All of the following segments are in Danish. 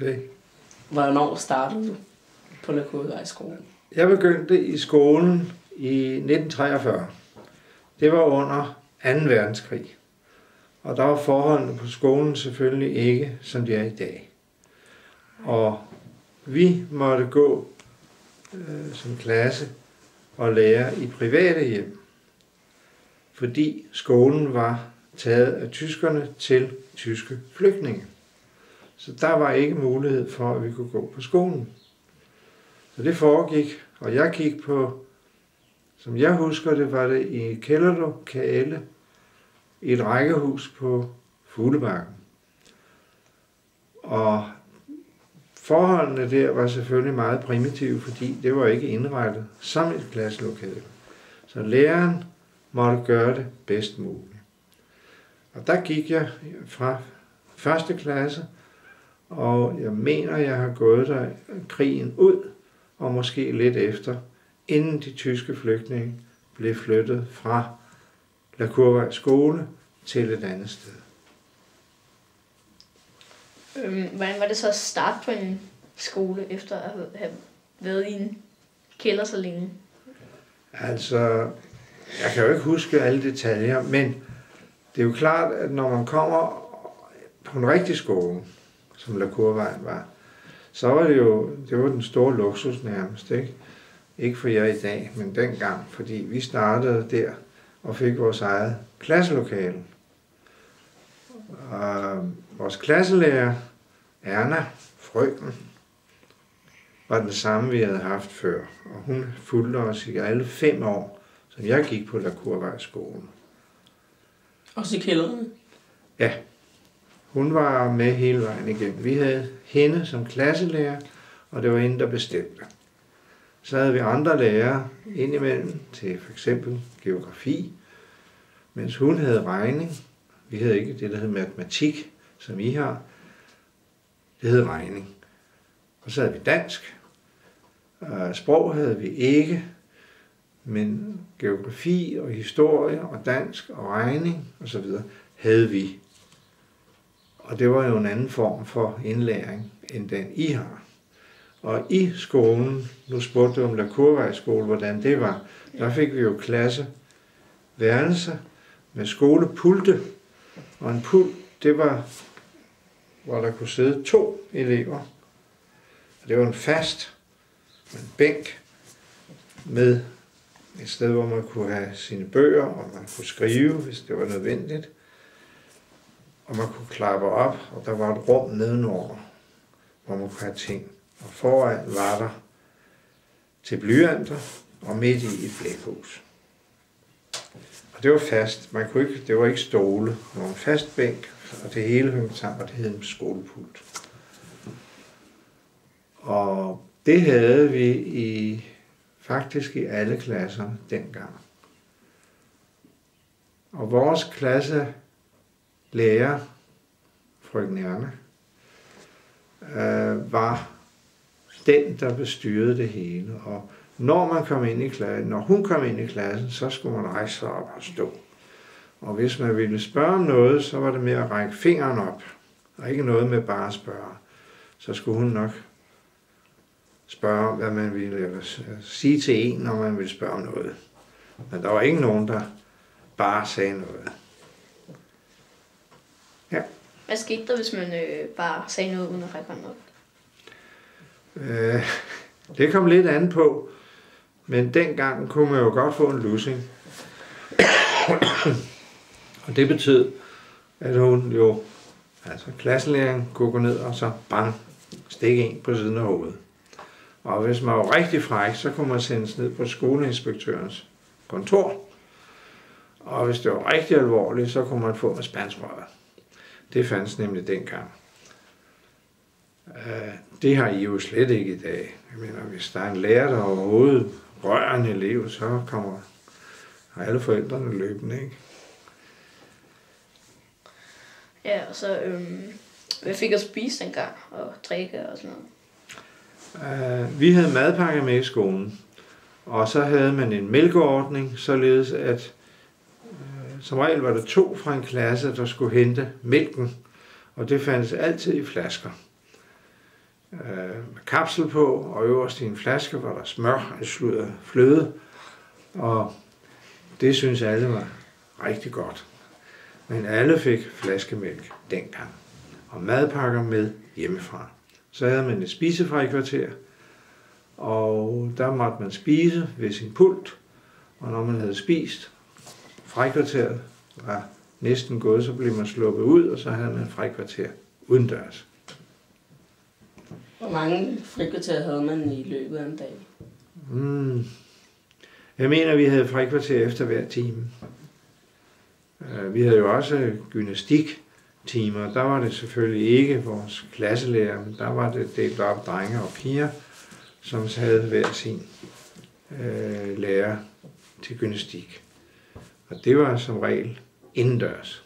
Okay. Hvornår startede du på Lakurvejskolen? Jeg begyndte i skolen i 1943. Det var under 2. verdenskrig. Og der var forholdene på skolen selvfølgelig ikke, som de er i dag. Og vi måtte gå som klasse og lære i private hjem, fordi skolen var taget af tyskerne til tyske flygtninge. Så der var ikke mulighed for, at vi kunne gå på skolen. Så det foregik, og jeg gik på, som jeg husker det, var det i kælderlokale i et rækkehus på Fuglebakken. Og forholdene der var selvfølgelig meget primitive, fordi det var ikke indrettet som et klasselokale. Så læreren måtte gøre det bedst muligt. Og der gik jeg fra 1. klasse, og jeg mener, jeg har gået der krigen ud, og måske lidt efter, inden de tyske flygtninge blev flyttet fra Lakurvej skole til et andet sted. Hvordan var det så at starte på en skole, efter at have været i en kælder så længe? Altså, jeg kan jo ikke huske alle detaljer, men det er jo klart, at når man kommer på en rigtig skole, som Lakurvejen var, så var det var den store luksus nærmest, ikke? Ikke for jer i dag, men dengang, fordi vi startede der og fik vores eget klasselokale. Og vores klasselærer, Erna, frøken, var den samme, vi havde haft før. Og hun fulgte os i alle 5 år, som jeg gik på Lakurvejskolen. Også i kælderen? Ja, hun var med hele vejen igennem. Vi havde hende som klasselærer, og det var hende, der bestemte. Så havde vi andre lærere indimellem til for eksempel geografi, mens hun havde regning. Vi havde ikke det, der hed matematik, som I har. Det hed regning. Og så havde vi dansk. Sprog havde vi ikke, men geografi og historie og dansk og regning osv. havde vi. Og det var jo en anden form for indlæring, end den I har. Og i skolen, nu spurgte du om Lakurvejskole, hvordan det var, der fik vi jo klasseværelse med skolepulte. Og en pult, det var, hvor der kunne sidde 2 elever. Og det var en fast, en bænk med et sted, hvor man kunne have sine bøger, og man kunne skrive, hvis det var nødvendigt. Og man kunne klappe op, og der var et rum nedenover, hvor man kunne have ting. Og foran var der til blyanter, og midt i et blækhus. Og det var fast. Man kunne ikke, det var ikke stole. Det var en fast bænk, og det hele hang sammen, og det hed en skolepult. Og det havde vi faktisk i alle klasser dengang. Og vores klasselærer, frøken Erna, var den, der bestyrede det hele. Og når man kom ind i klassen, når hun kom ind i klassen, så skulle man rejse sig op og stå. Og hvis man ville spørge om noget, så var det med at række fingeren op, og ikke noget med bare at spørge. Så skulle hun nok spørge, hvad man ville sige til en, når man ville spørge om noget. Men der var ikke nogen, der bare sagde noget. Ja. Hvad skete der, hvis man bare sagde noget uden at række hånden op? Det kom lidt an på, men dengang kunne man jo godt få en lussing. Og det betød, at hun jo, altså klasselæreren, kunne gå ned og så bang, stikke en på siden af hovedet. Og hvis man var rigtig fræk, så kunne man sendes ned på skoleinspektørens kontor. Og hvis det var rigtig alvorligt, så kunne man få med spansrøret. Det fandtes nemlig dengang. Det har I jo slet ikke i dag. Jeg mener, hvis der er en lærer, der overhovedet rører en elev, så kommer alle forældrene løbende, ikke? Ja, og så hvad fik at spise dengang, og drikke og sådan noget? Vi havde madpakke med i skolen, og så havde man en mælkeordning, således at som regel var der 2 fra en klasse, der skulle hente mælken, og det fandtes altid i flasker. med kapsel på, og øverst i en flaske var der smør, fløde, og det synes alle var rigtig godt. Men alle fik flaskemælk dengang, og madpakker med hjemmefra. Så havde man et spisefrikvarter, og der måtte man spise ved sin pult, og når man havde spist, frikvarteret var næsten gået, så blev man sluppet ud, og så havde man et frikvarter udendørs. Hvor mange frikvarterer havde man i løbet af en dag? Jeg mener, vi havde frikvarter efter hver time. Vi havde jo også gymnastiktimer. Der var det selvfølgelig ikke vores klasselærer, men der var det delt op drenge og piger, som havde hver sin lærer til gymnastik. Og det var som regel indendørs.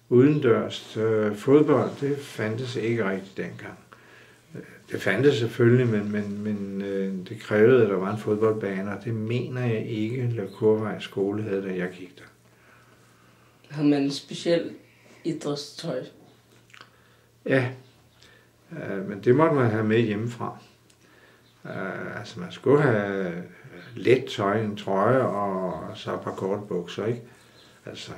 Udendørs fodbold, det fandtes ikke rigtigt dengang. Det fandtes selvfølgelig, men det krævede, at der var en fodboldbane, og det mener jeg ikke, La Courvej skole havde, da jeg gik der. Havde man specielt idrætstøj? Ja, men det måtte man have med hjemmefra. Altså man skulle have let tøj, en trøje og så et par korte bukser, ikke? Altså,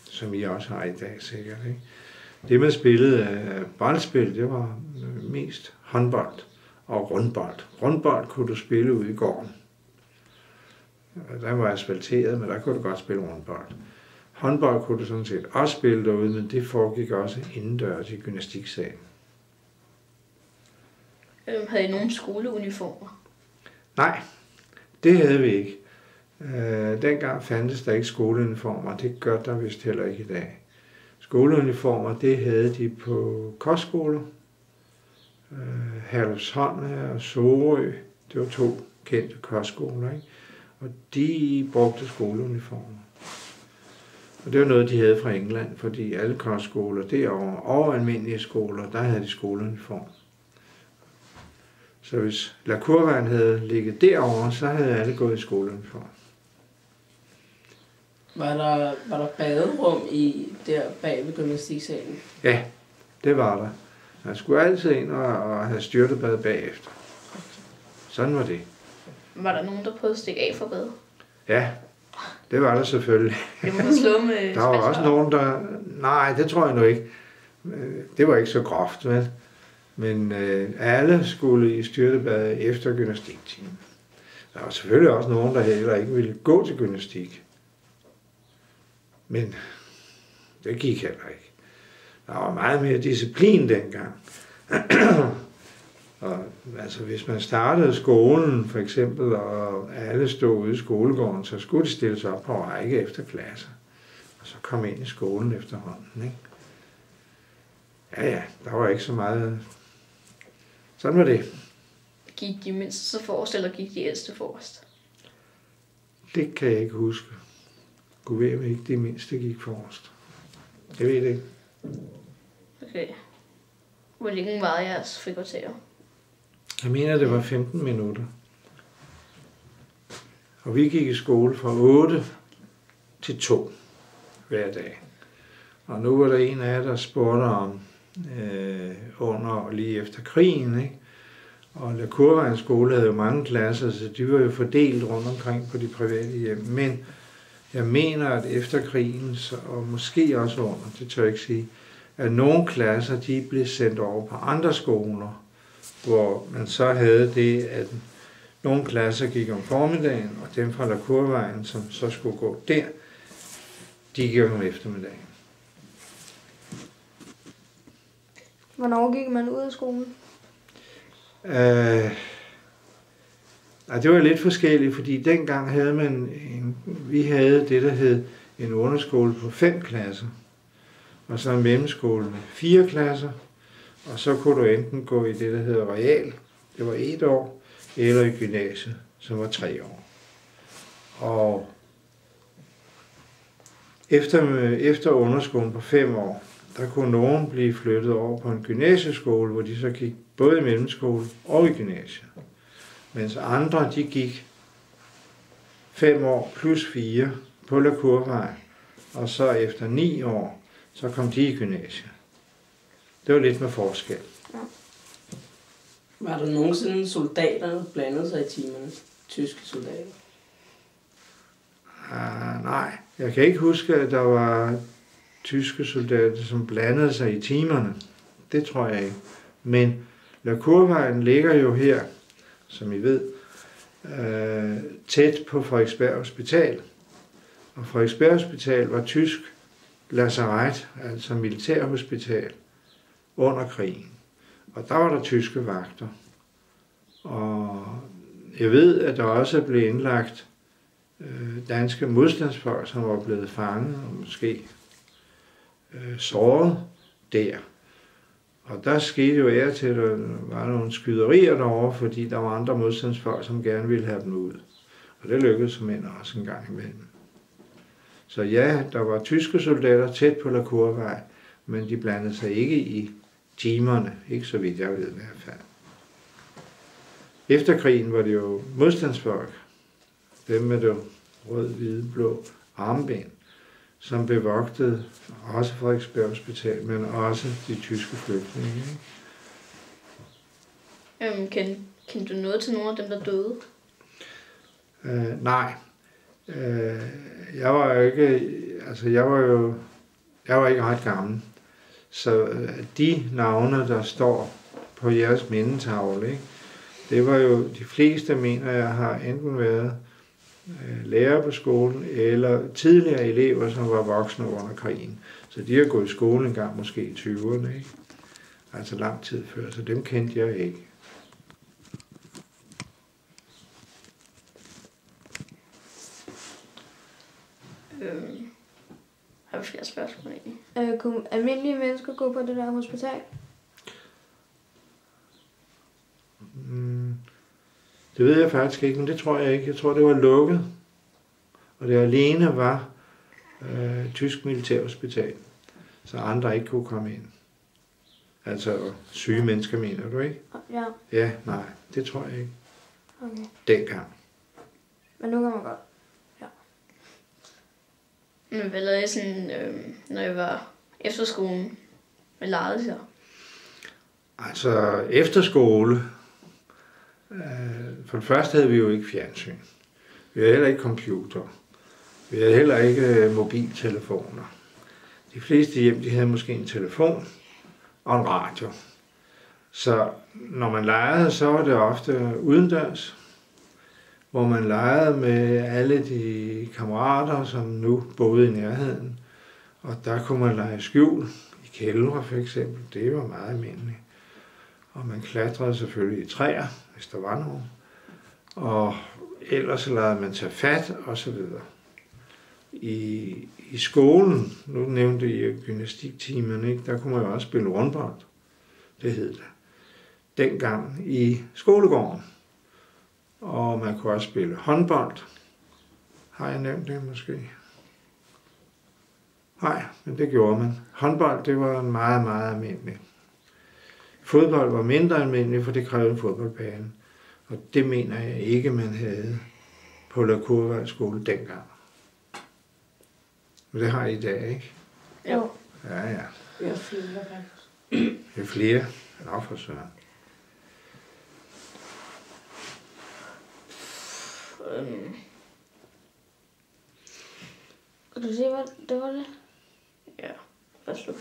som I også har i dag sikkert, ikke? Det man spillede af boldspil, det var mest håndbold og rundbold. Rundbold kunne du spille ude i gården. Der var asfalteret, men der kunne du godt spille rundbold. Håndbold kunne du sådan set også spille derude, men det foregik også indendørs i gymnastiksalen. Havde I nogle skoleuniformer? Nej, det havde vi ikke. Dengang fandtes der ikke skoleuniformer, det gør der vist heller ikke i dag. Skoleuniformer, det havde de på kostskoler. Herlufsholm og Sorø, det var 2 kendte kostskoler, ikke? Og de brugte skoleuniformer. Og det var noget, de havde fra England, fordi alle kostskoler derovre og almindelige skoler, der havde de skoleuniform. Så hvis La Courvej havde ligget derovre, så havde alle gået i skoleuniform. Var der baderum der bag ved gymnastiksalen? Ja, det var der. Man skulle altid ind og have styrtebad bagefter. Sådan var det. Var der nogen, der prøvede at stikke af for bad? Ja, det var der selvfølgelig. Det må man slå med. Der var også nogen, der... Nej, det tror jeg nu ikke. Det var ikke så groft, vel? Men alle skulle i styrtebad efter gymnastiktimen. Der var selvfølgelig også nogen, der heller ikke ville gå til gymnastik. Men det gik heller ikke. Der var meget mere disciplin dengang. Og altså, hvis man startede skolen, for eksempel, og alle stod ude i skolegården, så skulle de stille sig op på række efter klasser. Og så kom ind i skolen efterhånden, ikke? Ja, der var ikke så meget... Sådan var det. Gik de mindste så forrest, eller gik de ældste forrest? Det kan jeg ikke huske. Gud ved, om ikke de mindste gik forrest. Jeg ved det ikke. Okay. Hvor længe var jeres frikvarter? Jeg mener, det var 15 minutter. Og vi gik i skole fra 8 til 2 hver dag. Og nu var der en af jer, der spurgte om under og lige efter krigen, ikke? Og La Courvej skole havde jo mange klasser, så de var jo fordelt rundt omkring på de private hjem. Men jeg mener, at efter krigen, og måske også under, det tør jeg ikke sige, at nogle klasser, de blev sendt over på andre skoler, hvor man så havde det, at nogle klasser gik om formiddagen, og dem fra La Courvejen, som så skulle gå der, de gik om eftermiddagen. Hvornår gik man ud af skolen? Det var lidt forskelligt, fordi dengang havde vi havde det, der hed en underskole på 5 klasser, og så en mellemskole med 4 klasser, og så kunne du enten gå i det, der hedder real, det var 1 år, eller i gymnasiet, som var 3 år. Og efter underskolen på 5 år, der kunne nogen blive flyttet over på en gymnasieskole, hvor de så gik både i mellemskole og i gymnasiet. Mens andre, de gik 5 år plus 4 på La Courvej, og så efter 9 år, så kom de i gymnasiet. Det var lidt med forskel. Var der nogensinde soldater, der blandede sig i timerne? Tyske soldater? Nej, jeg kan ikke huske, at der var tyske soldater, som blandede sig i timerne. Det tror jeg ikke. Men La Courvejen ligger jo her, som I ved, tæt på Frederiksberg Hospital. Og Frederiksberg Hospital var tysk lazaret, altså militærhospital, under krigen. Og der var der tyske vagter. Og jeg ved, at der også blev indlagt danske modstandsfolk, som var blevet fanget og måske såret der. Og der skete jo af til, at der var nogle skyderier derovre, fordi der var andre modstandsfolk, som gerne ville have dem ud. Og det lykkedes som også en gang imellem. Så ja, der var tyske soldater tæt på La Courvej, men de blandede sig ikke i timerne, ikke så vidt jeg ved i hvert fald. Efter krigen var det jo modstandsfolk, dem med det rød, hvide, blå armbind, som bevogtede også Frederiksberg Hospital, men også de tyske flygtninge. Kendte du noget til nogle af dem, der døde? Nej. Jeg var ikke ret gammel. Så de navne, der står på jeres mindetavle, ikke? Det var jo de fleste, mener jeg, har enten været lærere på skolen, eller tidligere elever, som var voksne under krigen. Så de har gået i skole en gang, måske i 20'erne, ikke? Altså lang tid før, så dem kendte jeg ikke. Har vi flere spørgsmål egentlig? Kunne almindelige mennesker gå på det der hospital? Det ved jeg faktisk ikke, men det tror jeg ikke. Jeg tror, det var lukket. Og det alene var tysk militærhospital, så andre ikke kunne komme ind. Altså syge mennesker, mener du ikke? Ja. Ja, nej, det tror jeg ikke. Okay. Dengang. Men nu kan man godt. Men hvad lavede I sådan, når jeg var efterskolen? Hvad legede I så? Altså efterskole. For det første havde vi jo ikke fjernsyn. Vi havde heller ikke computer. Vi havde heller ikke mobiltelefoner. De fleste hjem, de havde måske en telefon og en radio. Så når man legede, så var det ofte udendørs, hvor man legede med alle de kammerater, som nu boede i nærheden. Og der kunne man lege skjul i kældre for eksempel. Det var meget almindeligt. Og man klatrede selvfølgelig i træer, hvis der var nogen. Og ellers legede man tage fat og så videre. I skolen, nu nævnte I gymnastiktimerne, ikke? Der kunne man jo også spille rundbold. Det hed det. Dengang i skolegården. Og man kunne også spille håndbold. Har jeg nævnt det måske? Nej, men det gjorde man. Håndbold, det var meget, meget almindeligt. Fodbold var mindre almindeligt, for det krævede en fodboldbane. Og det mener jeg ikke, man havde på La Courvej skole dengang. Men det har I i dag, ikke? Jo. Ja, ja. Vi har flere faktisk. Det er flere. Nå, for søren. Kan du se, hvad det var det? Ja, hvad slut?